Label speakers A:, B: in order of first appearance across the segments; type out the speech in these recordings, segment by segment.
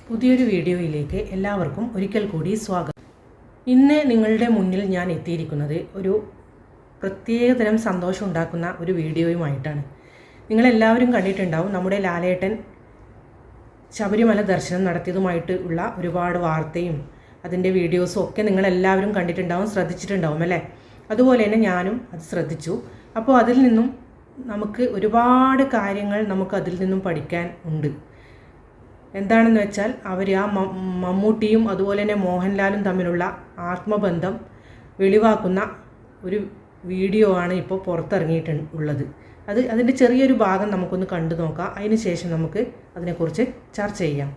A: പുതിയൊരു വീഡിയോയിലേക്ക് എല്ലാവർക്കും ഒരിക്കൽ കൂടി സ്വാഗതം. ഇന്ന് നിങ്ങളുടെ മുന്നിൽ ഞാൻ എത്തിയിരിക്കുന്നത് ഒരു പ്രത്യേകതരം സന്തോഷം ഉണ്ടാക്കുന്ന ഒരു വീഡിയോയുമായിട്ടാണ്. നിങ്ങളെല്ലാവരും കണ്ടിട്ടുണ്ടാവും, നമ്മുടെ ലാലേട്ടൻ ശബരിമല ദർശനം നടത്തിയതുമായിട്ട് ഉള്ള ഒരുപാട് വാർത്തയും അതിൻ്റെ വീഡിയോസും ഒക്കെ നിങ്ങളെല്ലാവരും കണ്ടിട്ടുണ്ടാവും, ശ്രദ്ധിച്ചിട്ടുണ്ടാവും അല്ലേ? അതുപോലെ തന്നെ ഞാനും അത് ശ്രദ്ധിച്ചു. അപ്പോൾ അതിൽ നിന്നും നമുക്ക് ഒരുപാട് കാര്യങ്ങൾ അതിൽ നിന്നും പഠിക്കാൻ ഉണ്ട്. എന്താണെന്ന് വെച്ചാൽ അവർ മമ്മൂട്ടിയും അതുപോലെ തന്നെ മോഹൻലാലും തമ്മിലുള്ള ആത്മബന്ധം വെളിവാക്കുന്ന ഒരു വീഡിയോ ആണ് ഇപ്പോൾ പുറത്തിറങ്ങിയിട്ടുള്ളത്. അതിൻ്റെ ചെറിയൊരു ഭാഗം നമുക്കൊന്ന് കണ്ടു നോക്കാം. അതിന് ശേഷം നമുക്ക് അതിനെക്കുറിച്ച് ചർച്ച ചെയ്യാം.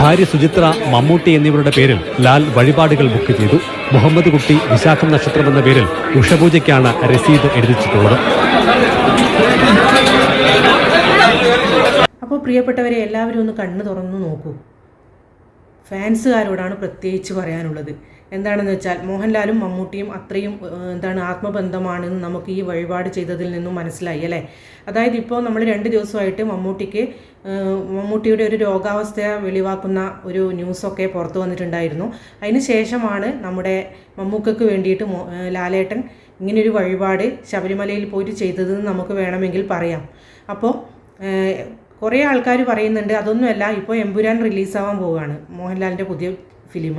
B: ഭാര്യ സുചിത്ര, മമ്മൂട്ടി എന്നിവരുടെ പേരിൽ ലാൽ വഴിപാടുകൾ ബുക്ക് ചെയ്തു. മുഹമ്മദ് കുട്ടി വിശാഖം നക്ഷത്രം എന്ന പേരിൽ ഉഷപൂജയ്ക്കാണ് രസീത് എഴുതിച്ചിട്ടുള്ളത്.
A: അപ്പോൾ പ്രിയപ്പെട്ടവരെ, എല്ലാവരും ഒന്ന് കണ്ണ് തുറന്നു നോക്കൂ. ഫാൻസുകാരോടാണ് പ്രത്യേകിച്ച് പറയാനുള്ളത്. എന്താണെന്ന് വെച്ചാൽ മോഹൻലാലും മമ്മൂട്ടിയും അത്രയും ആത്മബന്ധമാണെന്ന് നമുക്ക് ഈ വഴിപാട് ചെയ്തതിൽ നിന്നും മനസ്സിലായി അല്ലേ? അതായത് ഇപ്പോൾ നമ്മൾ 2 ദിവസമായിട്ട് മമ്മൂട്ടിയുടെ ഒരു രോഗാവസ്ഥ വെളിവാക്കുന്ന ഒരു ന്യൂസൊക്കെ പുറത്തു വന്നിട്ടുണ്ടായിരുന്നു. അതിന് ശേഷമാണ് നമ്മുടെ മമ്മൂക്കയ്ക്ക് വേണ്ടിയിട്ട് ലാലേട്ടൻ ഇങ്ങനൊരു വഴിപാട് ശബരിമലയിൽ പോയിട്ട് ചെയ്തതെന്ന് നമുക്ക് വേണമെങ്കിൽ പറയാം. അപ്പോൾ കുറേ ആൾക്കാർ പറയുന്നുണ്ട് അതൊന്നുമല്ല, ഇപ്പോൾ എമ്പുരാൻ റിലീസാവാൻ പോവുകയാണ്, മോഹൻലാലിൻ്റെ പുതിയ ഫിലിം.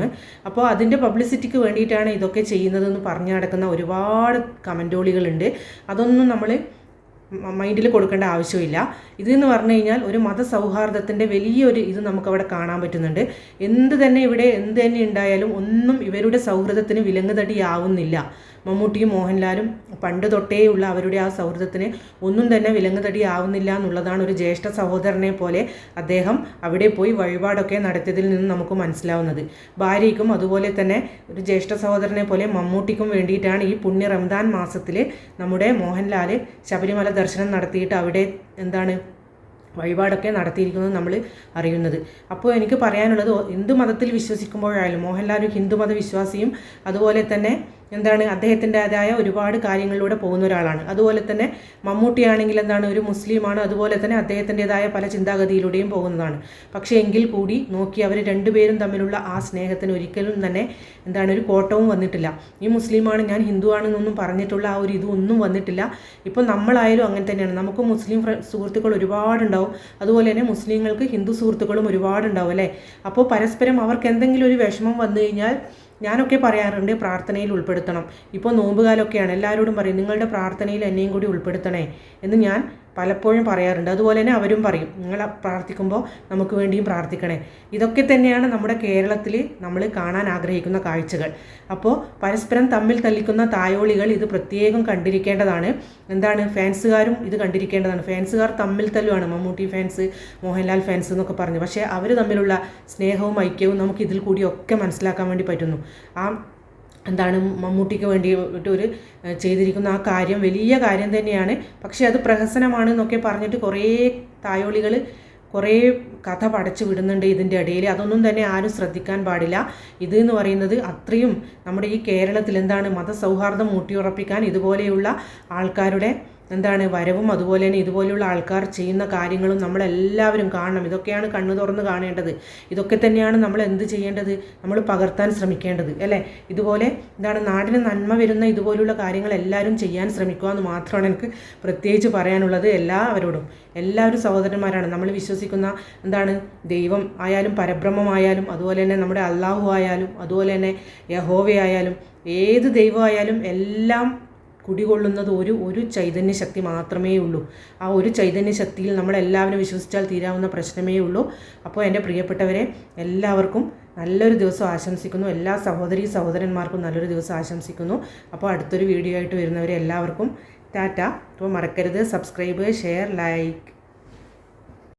A: അപ്പോൾ അതിൻ്റെ പബ്ലിസിറ്റിക്ക് വേണ്ടിയിട്ടാണ് ഇതൊക്കെ ചെയ്യുന്നതെന്ന് പറഞ്ഞു നടക്കുന്ന ഒരുപാട് കമൻറ്റോളികളുണ്ട്. അതൊന്നും നമ്മൾ മൈൻഡിൽ കൊടുക്കേണ്ട ആവശ്യമില്ല. ഇതെന്ന് പറഞ്ഞു കഴിഞ്ഞാൽ ഒരു മതസൗഹാർദ്ദത്തിൻ്റെ വലിയൊരു ഇത് നമുക്കവിടെ കാണാൻ പറ്റുന്നുണ്ട്. എന്ത് തന്നെ ഉണ്ടായാലും ഒന്നും ഇവരുടെ സൗഹൃദത്തിന് വിലങ്ങുതടിയാവുന്നില്ല. മമ്മൂട്ടിയും മോഹൻലാലും പണ്ട് തൊട്ടേയുള്ള അവരുടെ ആ സൗഹൃദത്തിന് ഒന്നും തന്നെ വിലങ്ങുതടിയാവുന്നില്ല എന്നുള്ളതാണ് ഒരു ജ്യേഷ്ഠ സഹോദരനെ പോലെ അദ്ദേഹം അവിടെ പോയി വഴിപാടൊക്കെ നടത്തിയതിൽ നിന്ന് നമുക്ക് മനസ്സിലാവുന്നത്. ഭാര്യയ്ക്കും അതുപോലെ തന്നെ ഒരു ജ്യേഷ്ഠ സഹോദരനെ പോലെ മമ്മൂട്ടിക്കും വേണ്ടിയിട്ടാണ് ഈ പുണ്യ റംദാൻ മാസത്തിൽ നമ്മുടെ മോഹൻലാൽ ശബരിമല ദർശനം നടത്തിയിട്ട് അവിടെ വഴിപാടൊക്കെ നടത്തിയിരിക്കുന്നത് നമ്മൾ അറിയുന്നത്. അപ്പോൾ എനിക്ക് പറയാനുള്ളത്, എന്ത് മതത്തിൽ വിശ്വസിക്കുമ്പോഴായാലും മോഹൻലാൽ ഹിന്ദുമത വിശ്വാസിയും അതുപോലെ തന്നെ അദ്ദേഹത്തിൻ്റെതായ ഒരുപാട് കാര്യങ്ങളിലൂടെ പോകുന്ന ഒരാളാണ്. അതുപോലെ തന്നെ മമ്മൂട്ടിയാണെങ്കിൽ ഒരു മുസ്ലിമാണ്. അതുപോലെ തന്നെ അദ്ദേഹത്തിൻ്റെതായ പല ചിന്താഗതിയിലൂടെയും പോകുന്നതാണ്. പക്ഷേ എങ്കിൽ കൂടി നോക്കി അവർ രണ്ടുപേരും തമ്മിലുള്ള ആ സ്നേഹത്തിന് ഒരിക്കലും തന്നെ ഒരു കോട്ടവും വന്നിട്ടില്ല. ഈ മുസ്ലിമാണ്, ഞാൻ ഹിന്ദു ആണെന്നൊന്നും പറഞ്ഞിട്ടുള്ള ആ ഒരു ഇതൊന്നും വന്നിട്ടില്ല. ഇപ്പോൾ നമ്മളായാലും അങ്ങനെ തന്നെയാണ്. നമുക്ക് മുസ്ലിം സുഹൃത്തുക്കൾ ഒരുപാടുണ്ടാവും, അതുപോലെ തന്നെ മുസ്ലിങ്ങൾക്ക് ഹിന്ദു സുഹൃത്തുക്കളും ഒരുപാടുണ്ടാവും അല്ലേ? അപ്പോൾ പരസ്പരം അവർക്ക് എന്തെങ്കിലും ഒരു വിഷമം വന്നു കഴിഞ്ഞാൽ ഞാനൊക്കെ പറയാറുണ്ട്, പ്രാർത്ഥനയിൽ ഉൾപ്പെടുത്തണം. ഇപ്പോൾ നോമ്പുകാലമൊക്കെയാണ്, എല്ലാവരോടും പറയും നിങ്ങളുടെ പ്രാർത്ഥനയിൽ എന്നെയും കൂടി ഉൾപ്പെടുത്തണേ എന്ന് ഞാൻ പലപ്പോഴും പറയാറുണ്ട്. അതുപോലെ തന്നെ അവരും പറയും, നിങ്ങൾ പ്രാർത്ഥിക്കുമ്പോൾ നമുക്ക് വേണ്ടിയും പ്രാർത്ഥിക്കണേ. ഇതൊക്കെ തന്നെയാണ് നമ്മുടെ കേരളത്തിൽ നമ്മൾ കാണാൻ ആഗ്രഹിക്കുന്ന കാഴ്ചകൾ. അപ്പോൾ പരസ്പരം തമ്മിൽ തല്ലിക്കുന്ന തായോളികൾ ഇത് പ്രത്യേകം കണ്ടിരിക്കേണ്ടതാണ്. ഫാൻസുകാരും ഇത് കണ്ടിരിക്കേണ്ടതാണ്. ഫാൻസുകാർ തമ്മിൽ തല്ലുമാണ്, മമ്മൂട്ടി ഫാൻസ്, മോഹൻലാൽ ഫാൻസ് എന്നൊക്കെ പറഞ്ഞു. പക്ഷേ അവർ തമ്മിലുള്ള സ്നേഹവും ഐക്യവും നമുക്ക് ഇതിൽ കൂടിയൊക്കെ മനസ്സിലാക്കാൻ വേണ്ടി പറ്റുന്നു. മമ്മൂട്ടിക്ക് വേണ്ടിയിട്ട് ചെയ്തിരിക്കുന്ന ആ കാര്യം വലിയ കാര്യം തന്നെയാണ്. പക്ഷേ അത് പ്രഹസനമാണ് എന്നൊക്കെ പറഞ്ഞിട്ട് കുറേ തായോളികൾ കുറേ കഥ പടച്ചു വിടുന്നുണ്ട് ഇതിൻ്റെ ഇടയിൽ. അതൊന്നും തന്നെ ആരും ശ്രദ്ധിക്കാൻ പാടില്ല. ഇതെന്ന് പറയുന്നത് അത്രയും നമ്മുടെ ഈ കേരളത്തിൽ മതസൗഹാർദ്ദം ഊട്ടിയുറപ്പിക്കാൻ ഇതുപോലെയുള്ള ആൾക്കാരുടെ വരവും അതുപോലെ തന്നെ ഇതുപോലെയുള്ള ആൾക്കാർ ചെയ്യുന്ന കാര്യങ്ങളും നമ്മളെല്ലാവരും കാണണം. ഇതൊക്കെയാണ് കണ്ണു തുറന്ന് കാണേണ്ടത്. ഇതൊക്കെ തന്നെയാണ് നമ്മൾ എന്ത് ചെയ്യേണ്ടത്, നമ്മൾ പകർത്താൻ ശ്രമിക്കേണ്ടത് അല്ലേ? ഇതുപോലെ നാടിന് നന്മ വരുന്ന ഇതുപോലുള്ള കാര്യങ്ങൾ എല്ലാവരും ചെയ്യാൻ ശ്രമിക്കുക എന്ന് മാത്രമാണ് എനിക്ക് പ്രത്യേകിച്ച് പറയാനുള്ളത്. എല്ലാവരും സഹോദരന്മാരാണ്. നമ്മൾ വിശ്വസിക്കുന്ന ദൈവം ആയാലും പരബ്രഹ്മമായാലും അതുപോലെ തന്നെ നമ്മുടെ അള്ളാഹു ആയാലും അതുപോലെ തന്നെ യഹോവയായാലും ഏത് ദൈവമായാലും എല്ലാം കുടികൊള്ളുന്നത് ഒരു ചൈതന്യ ശക്തി മാത്രമേ ഉള്ളൂ. ആ ഒരു ചൈതന്യ ശക്തിയിൽ നമ്മളെല്ലാവരും വിശ്വസിച്ചാൽ തീരാവുന്ന പ്രശ്നമേ ഉള്ളൂ. അപ്പോൾ എൻ്റെ പ്രിയപ്പെട്ടവരെ, എല്ലാവർക്കും നല്ലൊരു ദിവസം ആശംസിക്കുന്നു. എല്ലാ സഹോദരന്മാർക്കും നല്ലൊരു ദിവസം ആശംസിക്കുന്നു. അപ്പോൾ അടുത്തൊരു വീഡിയോ ആയിട്ട് വരുന്നവരെ എല്ലാവർക്കും ടാറ്റ. അപ്പോൾ മറക്കരുത് സബ്സ്ക്രൈബ്, ഷെയർ, ലൈക്ക്.